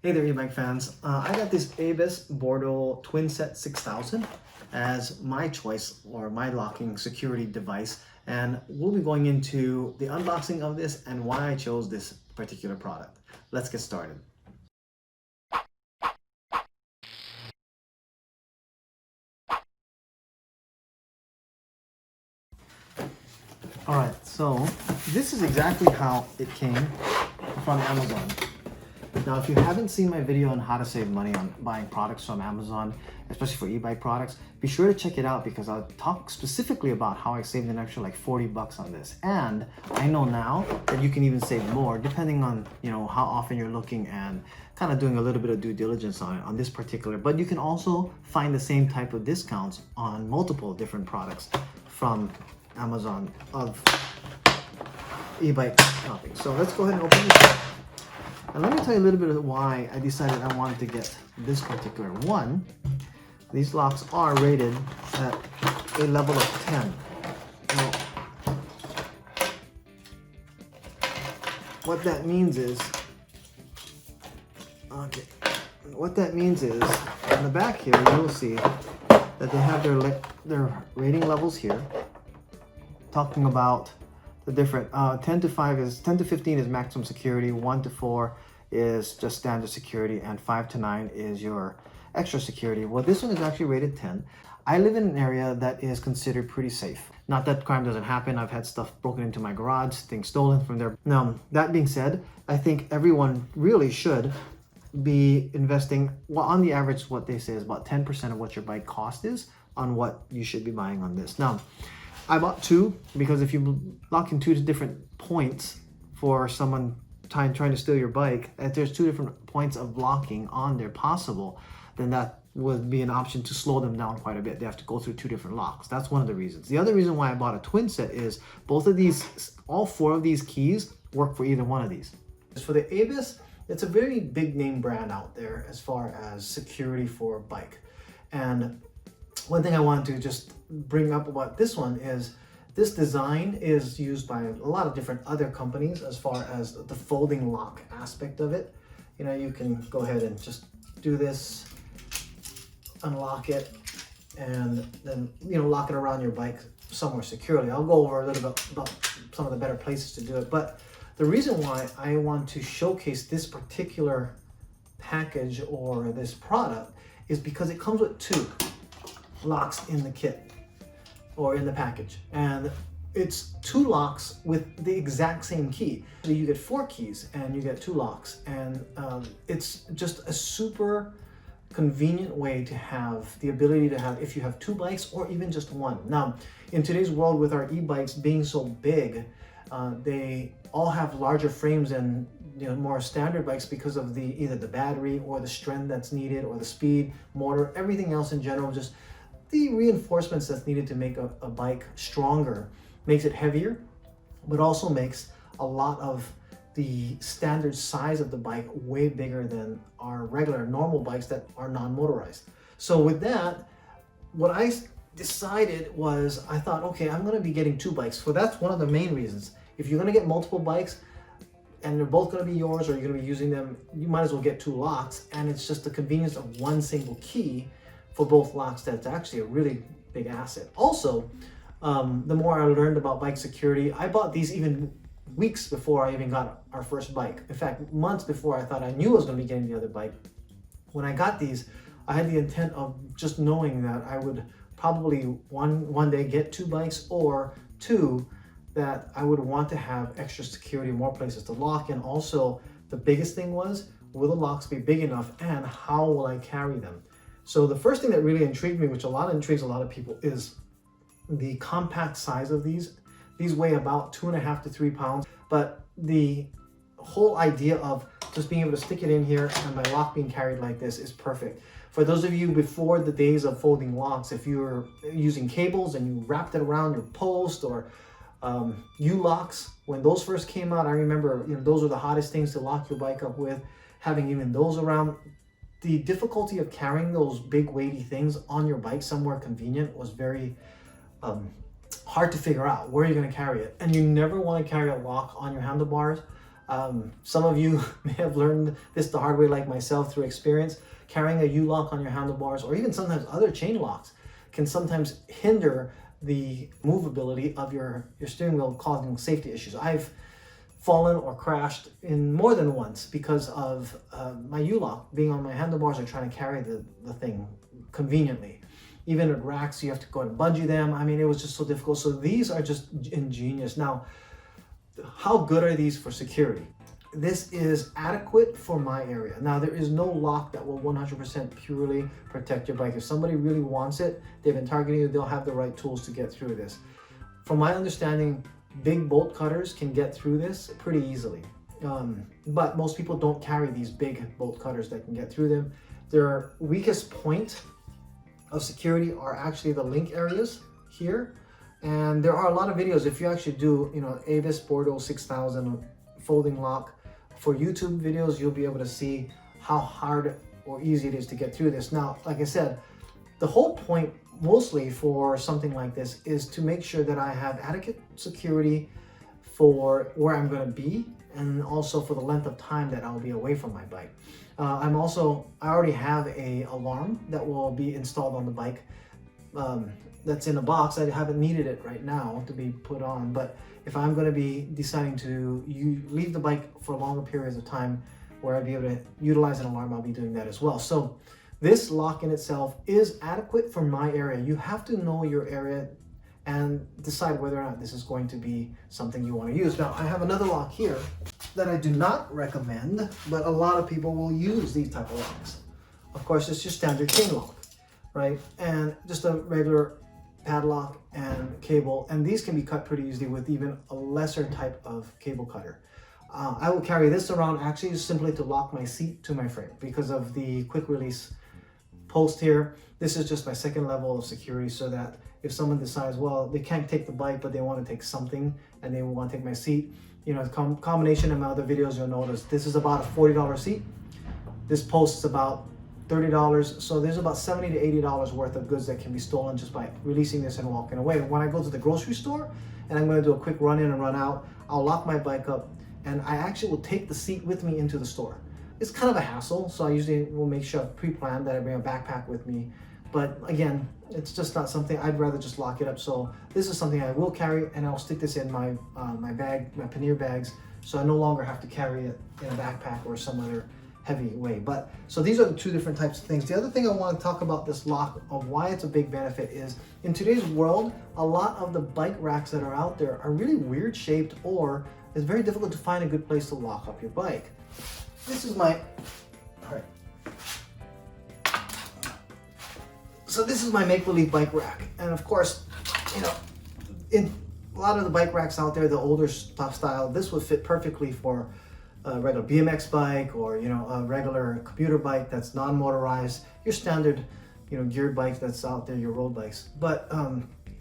Hey there, e-bike fans. I got this Abus Bordo Twin Set 6000 as my choice or my locking security device, and we'll be going into the unboxing of this and why I chose this particular product. Let's get started. Alright, so this is exactly how it came from Amazon. Now, if you haven't seen my video on how to save money on buying products from Amazon, especially for e-bike products, be sure to check it out because I'll talk specifically about how I saved an extra like 40 bucks on this. And I know now that you can even save more depending on, how often you're looking and kind of doing a little bit of due diligence on it on this particular. But you can also find the same type of discounts on multiple different products from Amazon of e-bike shopping. So let's go ahead and open this up. And let me tell you a little bit of why I decided I wanted to get this particular one. These locks are rated at a level of 10. Now, what that means is, on the back here, you'll see that they have their rating levels here, talking about the different 10 to 15 is maximum security, 1 to 4 is just standard security, and 5 to 9 is your extra security. Well, this one is actually rated 10. I live in an area that is considered pretty safe. Not that crime doesn't happen. I've had stuff broken into my garage, things stolen from there. Now, that being said, I think everyone really should be investing, well, on the average, what they say is about 10% of what your bike cost is on what you should be buying on this. Now, I bought two because if you lock in two different points for someone trying to steal your bike, if there's two different points of locking on there possible, then that would be an option to slow them down quite a bit. They have to go through two different locks. That's one of the reasons. The other reason why I bought a twin set is all four of these keys work for either one of these. As for the Abus, it's a very big name brand out there as far as security for a bike. And one thing I want to just bring up about this one is this design is used by a lot of different other companies as far as the folding lock aspect of it. You can go ahead and just do this, unlock it, and then, lock it around your bike somewhere securely. I'll go over a little bit about some of the better places to do it. But the reason why I want to showcase this particular package or this product is because it comes with two locks in the kit or in the package, and it's two locks with the exact same key. So you get four keys and you get two locks, and it's just a super convenient way to have the ability to have, if you have two bikes or even just one. Now, in today's world with our e-bikes being so big, they all have larger frames than more standard bikes because of either the battery or the strength that's needed or the speed, motor, everything else in general. Just the reinforcements that's needed to make a bike stronger makes it heavier, but also makes a lot of the standard size of the bike way bigger than our regular normal bikes that are non-motorized. So with that, what I decided was, I thought, okay, I'm going to be getting two bikes. So that's one of the main reasons. If you're going to get multiple bikes and they're both going to be yours, or you're going to be using them, you might as well get two locks, and it's just the convenience of one single key for both locks. That's actually a really big asset. Also, the more I learned about bike security, I bought these even weeks before I even got our first bike. In fact, months before I thought I knew I was going to be getting the other bike. When I got these, I had the intent of just knowing that I would probably one day get two bikes, or two, that I would want to have extra security, more places to lock. And also, the biggest thing was, will the locks be big enough, and how will I carry them? So the first thing that really intrigued me, which intrigues a lot of people, is the compact size of these. These weigh about 2.5 to 3 pounds, but the whole idea of just being able to stick it in here and my lock being carried like this is perfect. For those of you before the days of folding locks, if you were using cables and you wrapped it around your post, or U-locks, when those first came out, I remember those were the hottest things to lock your bike up with. Having even those around, the difficulty of carrying those big weighty things on your bike somewhere convenient was very hard to figure out where you're going to carry it. And you never want to carry a lock on your handlebars Some of you may have learned this the hard way like myself through experience. Carrying a U-lock on your handlebars, or even sometimes other chain locks, can sometimes hinder the movability of your steering wheel, causing safety issues. I've fallen or crashed in more than once because of my U-lock being on my handlebars or trying to carry the thing conveniently. Even at racks, you have to go and bungee them. I mean, it was just so difficult. So these are just ingenious. Now, how good are these for security? This is adequate for my area. Now, there is no lock that will 100% purely protect your bike. If somebody really wants it, they've been targeting you, they'll have the right tools to get through this. From my understanding, big bolt cutters can get through this pretty easily. But most people don't carry these big bolt cutters that can get through them. Their weakest point of security are actually the link areas here. And there are a lot of videos. If you actually do, Abus Bordo 6000 folding lock for YouTube videos, you'll be able to see how hard or easy it is to get through this. Now, like I said, the whole point mostly for something like this is to make sure that I have adequate security for where I'm going to be, and also for the length of time that I'll be away from my bike. I already have a alarm that will be installed on the bike. That's in a box. I haven't needed it right now to be put on, but if I'm going to be deciding to leave the bike for longer periods of time where I'd be able to utilize an alarm, I'll be doing that as well. So this lock in itself is adequate for my area. You have to know your area and decide whether or not this is going to be something you want to use. Now, I have another lock here that I do not recommend, but a lot of people will use these type of locks. Of course, it's your standard chain lock, right? And just a regular padlock and cable, and these can be cut pretty easily with even a lesser type of cable cutter. I will carry this around actually simply to lock my seat to my frame because of the quick release post here. This is just my second level of security, so that if someone decides, well, they can't take the bike, but they want to take something and they want to take my seat, combination of my other videos, you'll notice this is about a $40 seat. This post is about $30, so there's about $70 to $80 worth of goods that can be stolen just by releasing this and walking away. When I go to the grocery store and I'm going to do a quick run in and run out, I'll lock my bike up and I actually will take the seat with me into the store. It's kind of a hassle, so I usually will make sure I've pre-planned that I bring a backpack with me. But again, it's just not something, I'd rather just lock it up. So this is something I will carry, and I'll stick this in my bag, my pannier bags, so I no longer have to carry it in a backpack or some other heavy way. But so these are the two different types of things. The other thing I want to talk about this lock of why it's a big benefit is in today's world, a lot of the bike racks that are out there are really weird shaped, or it's very difficult to find a good place to lock up your bike. This is my, all right. So this is my make-believe bike rack. And of course, in a lot of the bike racks out there, the older style, this would fit perfectly for a regular BMX bike, or a regular commuter bike that's non-motorized, your standard geared bike that's out there, your road bikes. But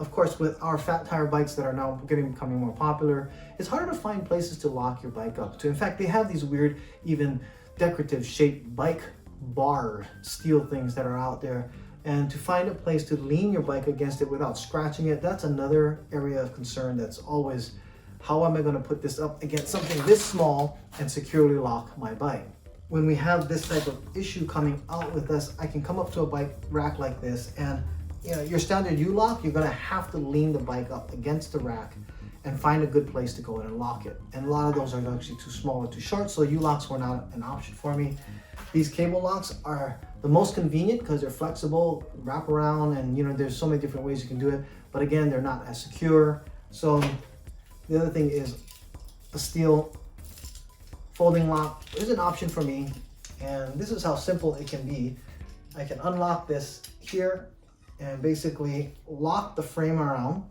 of course, with our fat tire bikes that are now becoming more popular, it's harder to find places to lock your bike up to. In fact, they have these weird, even decorative shaped bike bar steel things that are out there. And to find a place to lean your bike against it without scratching it, that's another area of concern. That's always, how am I going to put this up against something this small and securely lock my bike? When we have this type of issue coming out with us, I can come up to a bike rack like this, and your standard U-lock, you're going to have to lean the bike up against the rack and find a good place to go in and lock it. And a lot of those are actually too small or too short, so U-locks were not an option for me. These cable locks are the most convenient because they're flexible, wrap around, and there's so many different ways you can do it. But again, they're not as secure. So the other thing is a steel folding lock is an option for me. And this is how simple it can be. I can unlock this here and basically lock the frame around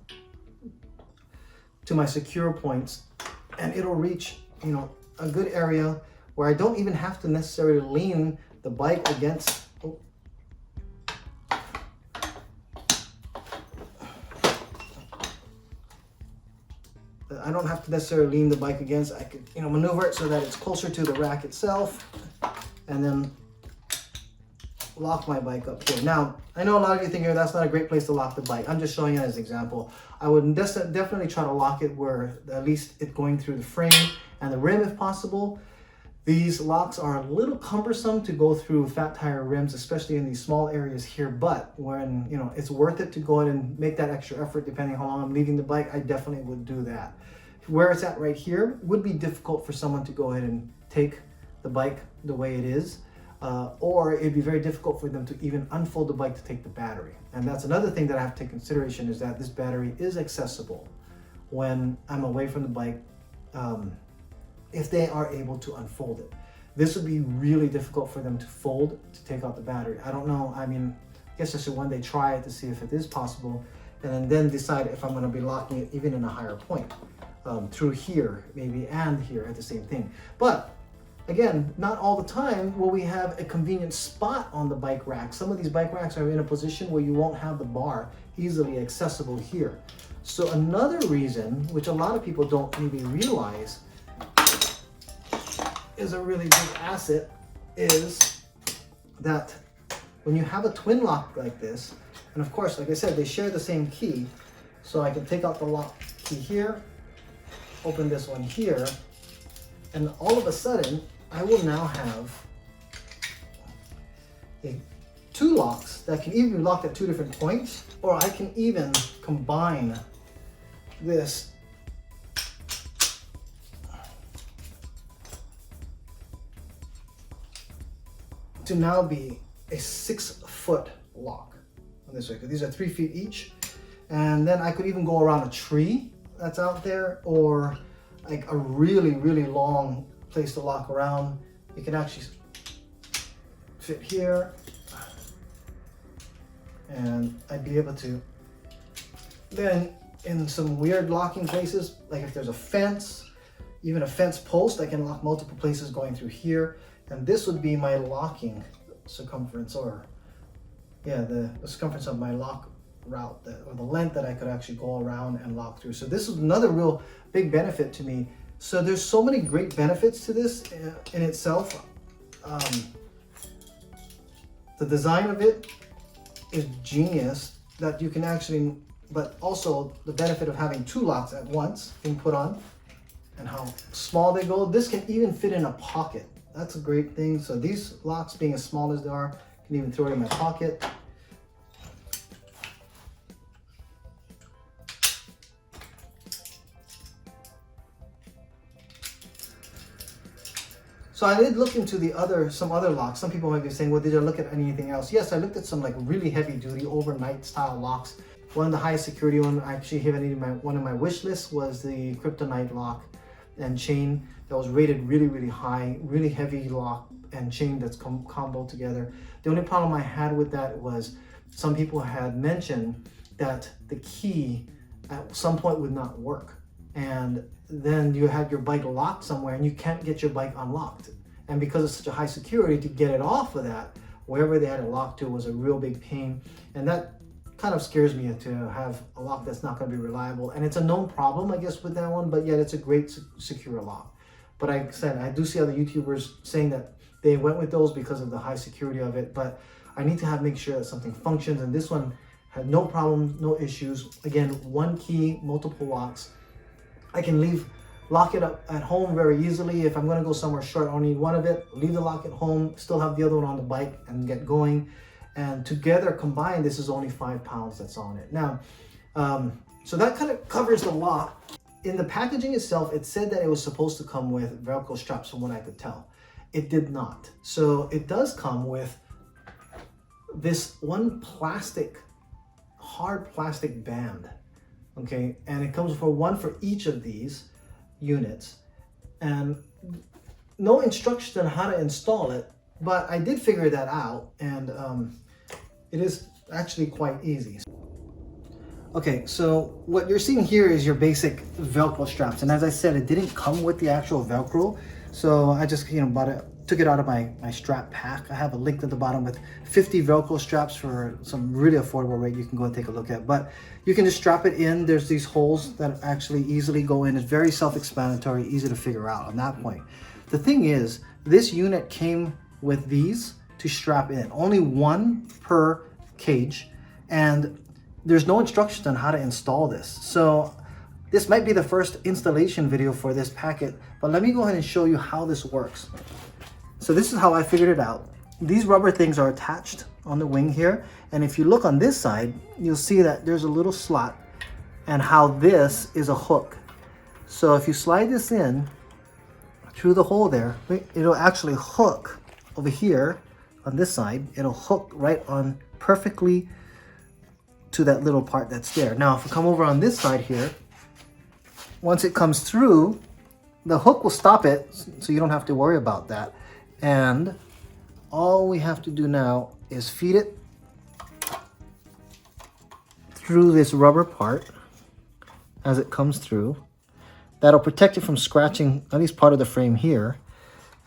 to my secure points, and it'll reach a good area where I don't even have to necessarily lean the bike against. I don't have to necessarily lean the bike against. I could maneuver it so that it's closer to the rack itself, and then lock my bike up here. Now, I know a lot of you think that's not a great place to lock the bike. I'm just showing you as an example. I would definitely try to lock it where at least it's going through the frame and the rim if possible. These locks are a little cumbersome to go through fat tire rims, especially in these small areas here, but when, you know, it's worth it to go ahead and make that extra effort depending how long I'm leaving the bike, I definitely would do that. Where it's at right here would be difficult for someone to go ahead and take the bike the way it is, or it'd be very difficult for them to even unfold the bike to take the battery. And that's another thing that I have to take consideration, is that this battery is accessible when I'm away from the bike, if they are able to unfold it. This would be really difficult for them to fold to take out the battery. I don't know, I mean, I guess I should one day try it to see if it is possible, and then decide if I'm gonna be locking it even in a higher point, through here maybe, and here at the same thing. But again, not all the time will we have a convenient spot on the bike rack. Some of these bike racks are in a position where you won't have the bar easily accessible here. So another reason, which a lot of people don't maybe realize, is a really big asset, is that when you have a twin lock like this, and of course, like I said, they share the same key, so I can take out the lock key here, open this one here, and all of a sudden, I will now have two locks that can even be locked at two different points, or I can even combine this to now be a 6-foot lock on this way, because these are 3 feet each. And then I could even go around a tree that's out there, or like a really, really long place to lock around. It can actually fit here, and I'd be able to then, in some weird locking places, like if there's a fence, even a fence post, I can lock multiple places going through here. And this would be my locking circumference, or yeah, the circumference of my lock route, or the length that I could actually go around and lock through. So this is another real big benefit to me. So there's so many great benefits to this in itself. The design of it is genius, that you can actually, but also the benefit of having two locks at once being put on, and how small they go. This can even fit in a pocket. That's a great thing. So these locks, being as small as they are, can even throw it in my pocket. So I did look into some other locks. Some people might be saying, well, did you look at anything else? Yes, I looked at some like really heavy duty overnight style locks. One of the highest security one I actually have in one of my wish lists was the Kryptonite lock and chain that was rated really, really high, really heavy lock and chain that's comboed together. The only problem I had with that was some people had mentioned that the key at some point would not work, and then you have your bike locked somewhere and you can't get your bike unlocked. And because it's such a high security, to get it off of that, wherever they had it locked to, was a real big pain. And that kind of scares me to have a lock that's not going to be reliable. And it's a known problem, I guess, with that one, but yet it's a great secure lock. But like I said, I do see other YouTubers saying that they went with those because of the high security of it, but I need to make sure that something functions, and this one had no problem, no issues. Again, one key, multiple locks. I can lock it up at home very easily. If I'm going to go somewhere short, I only need one of it, leave the lock at home, still have the other one on the bike and get going. And together, combined, this is only 5 pounds that's on it. Now, so that kind of covers the lock. In the packaging itself, it said that it was supposed to come with Velcro straps, from what I could tell. It did not. So it does come with this one hard plastic band. Okay, and it comes for one for each of these units, and no instructions on how to install it, but I did figure that out, and it is actually quite easy. Okay, so what you're seeing here is your basic Velcro straps, and as I said, it didn't come with the actual Velcro, so I just took it out of my strap pack. I have a link at the bottom with 50 Velcro straps for some really affordable rate you can go and take a look at. But you can just strap it in. There's these holes that actually easily go in. It's very self-explanatory, easy to figure out on that point. The thing is, this unit came with these to strap in. Only one per cage, and there's no instructions on how to install this. So this might be the first installation video for this packet, but let me go ahead and show you how this works. So this is how I figured it out. These rubber things are attached on the wing here, and if you look on this side, you'll see that there's a little slot, and how this is a hook. So if you slide this in through the hole there, it'll actually hook over here on this side. It'll hook right on perfectly to that little part that's there. Now, if we come over on this side here, once it comes through, the hook will stop it, so you don't have to worry about that. And all we have to do now is feed it through this rubber part as it comes through. That'll protect it from scratching at least part of the frame here,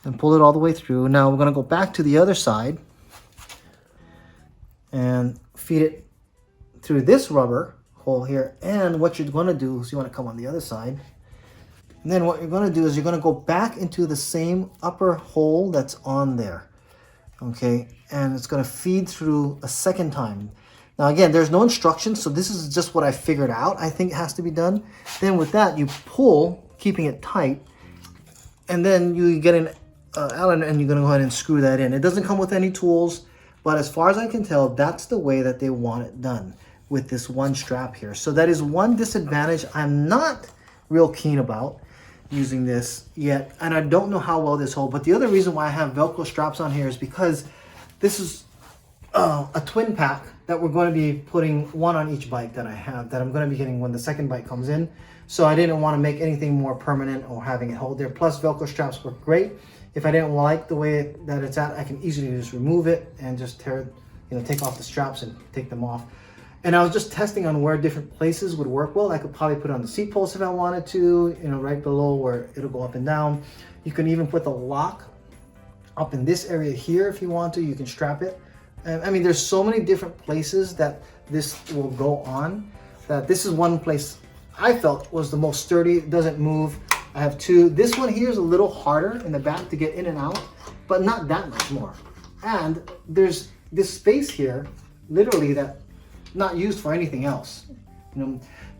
and pull it all the way through. Now we're going to go back to the other side and feed it through this rubber hole here. And what you're going to do is you want to come on the other side, and then what you're going to do is you're going to go back into the same upper hole that's on there, okay? And it's going to feed through a second time. Now again, there's no instructions, so this is just what I figured out I think it has to be done. Then with that, you pull, keeping it tight, and then you get an Allen, and you're going to go ahead and screw that in. It doesn't come with any tools, but as far as I can tell, that's the way that they want it done with this one strap here. So that is one disadvantage I'm not real keen about using this yet, and I don't know how well this holds. But the other reason why I have Velcro straps on here is because this is a twin pack that we're going to be putting one on each bike that I have, that I'm going to be getting when the second bike comes in. So I didn't want to make anything more permanent or having it hold there. Plus Velcro straps work great. If I didn't like the way that it's at, I can easily just remove it and just take off the straps and take them off. And I was just testing on where different places would work well. I could probably put it on the seat post if I wanted to, right below where it'll go up and down. You can even put the lock up in this area here if you want to. You can strap it. I mean, there's so many different places that this will go on, that this is one place I felt was the most sturdy. It doesn't move. I have two. This one here is a little harder in the back to get in and out, but not that much more. And there's this space here, literally, that not used for anything else.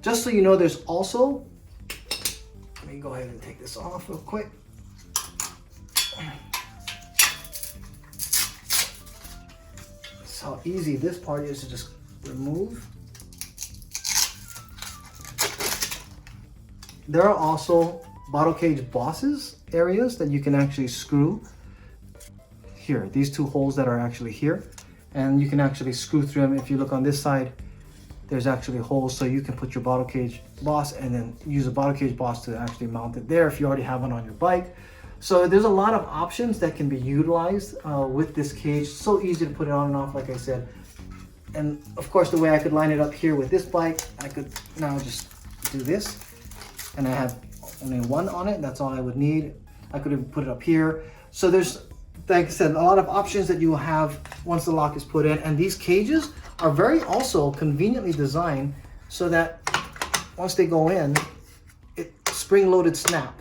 Just so you know, there's also, let me go ahead and take this off real quick. How easy this part is to just remove. There are also bottle cage bosses areas that you can actually screw here. These two holes that are actually here, and you can actually screw through them. If you look on this side, there's actually holes, so you can put your bottle cage boss and then use a bottle cage boss to actually mount it there if you already have one on your bike. So there's a lot of options that can be utilized with this cage. So easy to put it on and off, like I said. And of course, the way I could line it up here with this bike, I could now just do this, and I have only one on it. That's all I would need. I could even put it up here. So there's, like I said, a lot of options that you will have once the lock is put in. And these cages are very also conveniently designed so that once they go in, it spring-loaded snap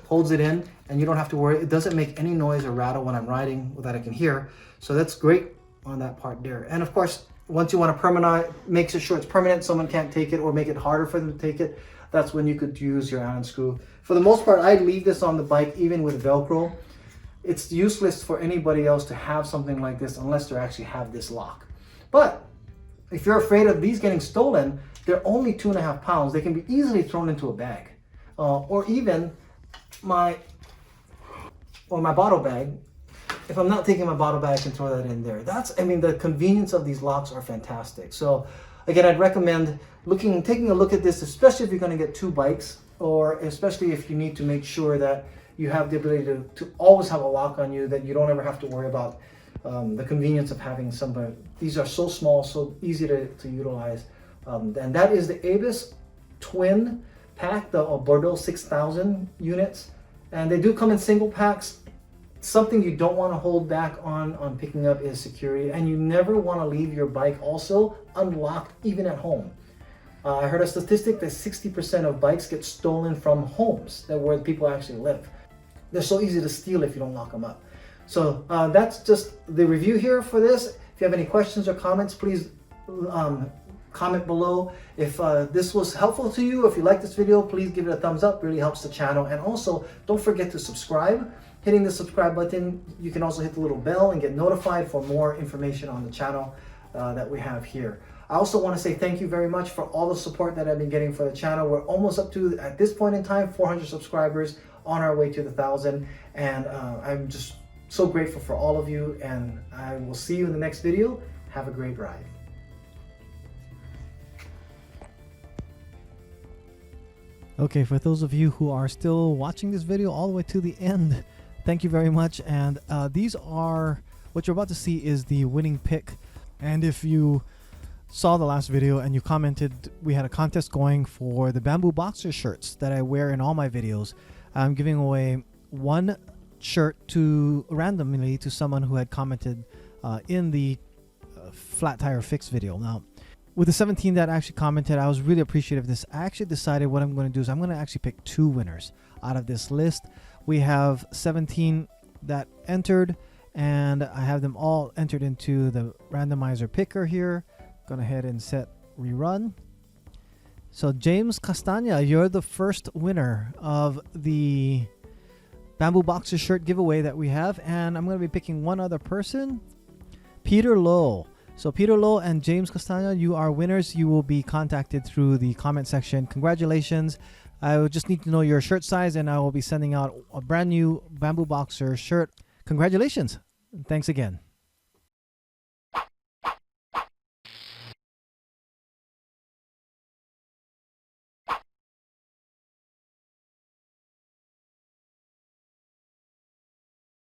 holds it in, and you don't have to worry. It doesn't make any noise or rattle when I'm riding that I can hear. So that's great on that part there. And of course, once you want to make sure it's permanent, someone can't take it, or make it harder for them to take it, that's when you could use your Allen screw. For the most part, I'd leave this on the bike, even with Velcro. It's useless for anybody else to have something like this unless they actually have this lock. But if you're afraid of these getting stolen, they're only 2.5 pounds. They can be easily thrown into a bag, or even my bottle bag. If I'm not taking my bottle bag, I can throw that in there. The convenience of these locks are fantastic. So again, I'd recommend taking a look at this, especially if you're going to get two bikes, or especially if you need to make sure that you have the ability to always have a lock on you, that you don't ever have to worry about the convenience of having somebody. These are so small, so easy to utilize. And that is the Abus Twin Pack, the Bordo 6000 units. And they do come in single packs. Something you don't want to hold back on picking up is security. And you never want to leave your bike also unlocked, even at home. I heard a statistic that 60% of bikes get stolen from homes where people actually live. They're so easy to steal if you don't lock them up. So that's just the review here for this. If you have any questions or comments, please comment below. If this was helpful to you, if you like this video, please give it a thumbs up. Really helps the channel. And also, don't forget to subscribe. Hitting the subscribe button, you can also hit the little bell and get notified for more information on the channel that we have here. I also want to say thank you very much for all the support that I've been getting for the channel. We're almost up to, at this point in time, 400 subscribers, on our way to the 1,000. And I'm just so grateful for all of you, and I will see you in the next video. Have a great ride. Okay, for those of you who are still watching this video all the way to the end, thank you very much. And these are, what you're about to see is the winning pick. And if you saw the last video and you commented, we had a contest going for the bamboo boxer shirts that I wear in all my videos. I'm giving away one shirt randomly to someone who had commented in the flat tire fix video. Now, with the 17 that actually commented, I was really appreciative of this. I actually decided what I'm going to do is I'm going to actually pick 2 winners out of this list. We have 17 that entered, and I have them all entered into the randomizer picker here. Go ahead and set rerun. So James Castagna, you're the first winner of the bamboo boxer shirt giveaway that we have, and I'm going to be picking one other person, Peter Lowe. So Peter Lowe and James Castagna, you are winners. You will be contacted through the comment section. Congratulations. I will just need to know your shirt size, and I will be sending out a brand new bamboo boxer shirt. Congratulations. Thanks again.